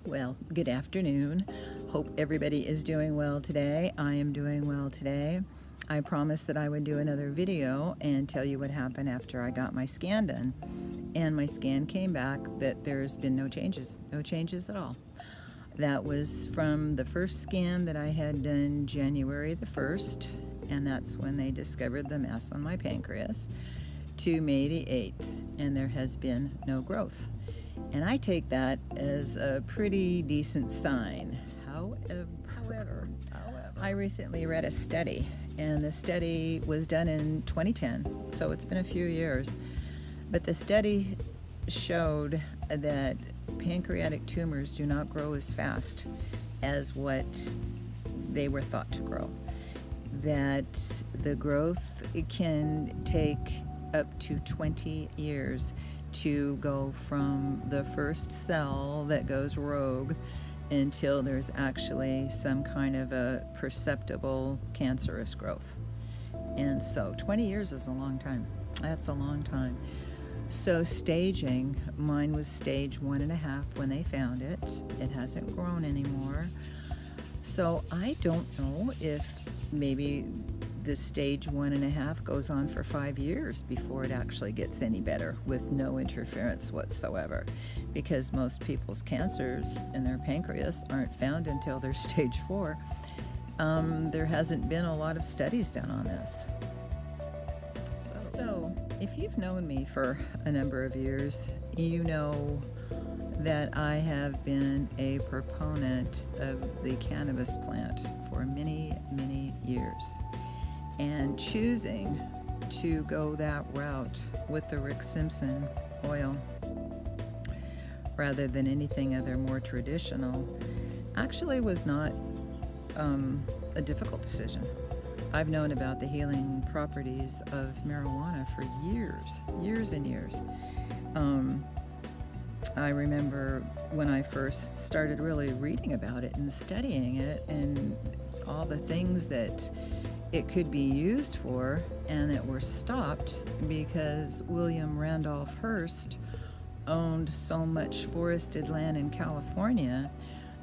Well, good afternoon. Hope everybody is doing well today. I am doing well today. I promised that I would do another video and tell you what happened after I got my scan done. And my scan came back that there's been no changes at all. That was from the first scan that I had done January the 1st, and that's when they discovered the mass on my pancreas, to May the 8th, and there has been no growth. And I take that as a pretty decent sign. However, I recently read a study, and the study was done in 2010, so it's been a few years. But the study showed that pancreatic tumors do not grow as fast as what they were thought to grow. That the growth can take up to 20 years to go from the first cell that goes rogue until there's actually some kind of a perceptible cancerous growth. And so 20 years is a long time. That's a long time. So staging, mine was stage 1.5 when they found it. It hasn't grown anymore. So I don't know if maybe the stage 1.5 goes on for 5 years before it actually gets any better with no interference whatsoever, because most people's cancers in their pancreas aren't found until they're stage 4. There hasn't been a lot of studies done on this. So if you've known me for a number of years, you know that I have been a proponent of the cannabis plant for many, many years. And choosing to go that route with the Rick Simpson oil rather than anything other more traditional actually was not a difficult decision. I've known about the healing properties of marijuana for years and years. I remember when I first started really reading about it and studying it and all the things that it could be used for, and that were stopped because William Randolph Hearst owned so much forested land in California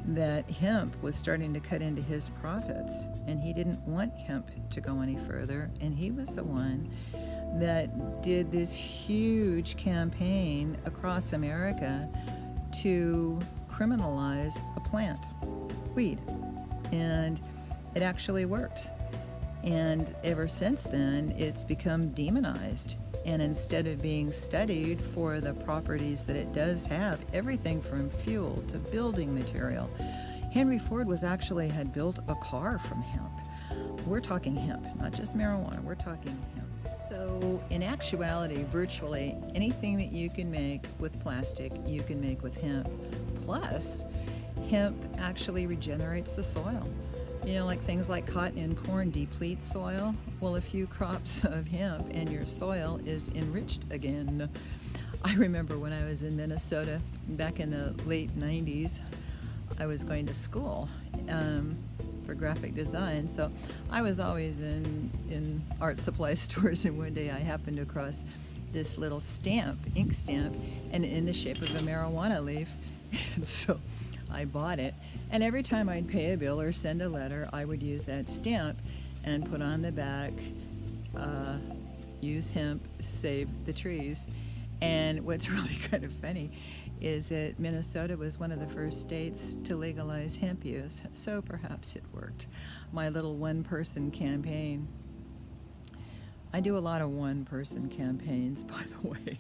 that hemp was starting to cut into his profits, and he didn't want hemp to go any further. And he was the one that did this huge campaign across America to criminalize a plant, weed, and it actually worked. And ever since then, it's become demonized. And instead of being studied for the properties that it does have, everything from fuel to building material. Henry Ford had built a car from hemp. We're talking hemp, not just marijuana, we're talking hemp. So in actuality, virtually anything that you can make with plastic, you can make with hemp. Plus, hemp actually regenerates the soil. You know, like things like cotton and corn deplete soil. Well, a few crops of hemp and your soil is enriched again. I remember when I was in Minnesota back in the late 90s, I was going to school for graphic design. So I was always in art supply stores, and one day I happened across this little stamp, ink stamp, and in the shape of a marijuana leaf. And so I bought it. And every time I'd pay a bill or send a letter, I would use that stamp and put on the back, use hemp, save the trees. And what's really kind of funny is that Minnesota was one of the first states to legalize hemp use, so perhaps it worked. My little one-person campaign. I do a lot of one-person campaigns, by the way.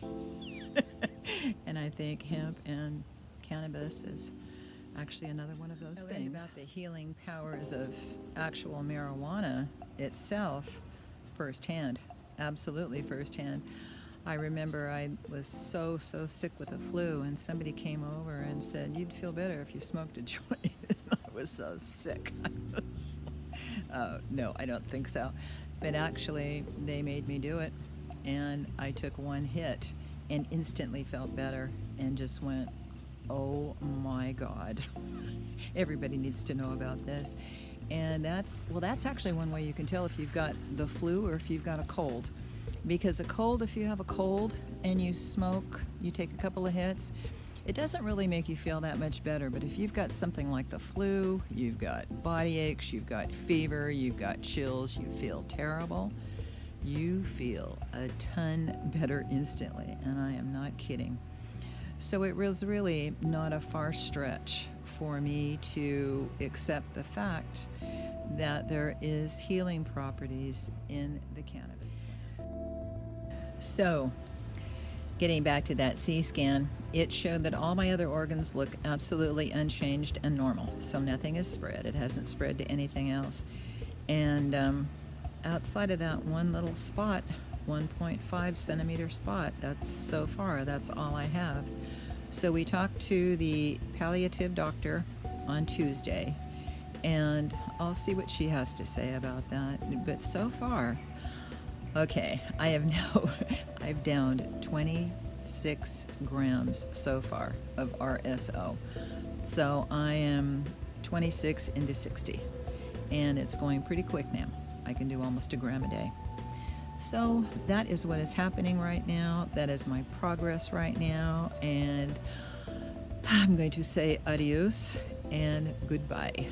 And I think hemp and cannabis is actually another one of those things. About the healing powers of actual marijuana itself firsthand, absolutely firsthand. I remember I was so sick with the flu, and somebody came over and said, "You'd feel better if you smoked a joint." I was so sick. No, I don't think so. But actually, they made me do it, and I took one hit and instantly felt better and just went, oh my God, everybody needs to know about this. And that's actually one way you can tell if you've got the flu or if you've got a cold. Because a cold, if you have a cold and you smoke, you take a couple of hits, It doesn't really make you feel that much better, but if you've got something like the flu, you've got body aches, you've got fever, you've got chills, you feel terrible, you feel a ton better instantly, and I am not kidding. So it was really not a far stretch for me to accept the fact that there is healing properties in the cannabis plant. So, getting back to that C scan, it showed that all my other organs look absolutely unchanged and normal. So nothing is spread. It hasn't spread to anything else. And outside of that one little spot, 1.5 centimeter spot, that's all I have. So we talked to the palliative doctor on Tuesday, and I'll see what she has to say about that. But so far, okay, I've downed 26 grams so far of RSO. So I am 26 into 60, and it's going pretty quick now. I can do almost a gram a day. So that is what is happening right now. That is my progress right now, and I'm going to say adios and goodbye.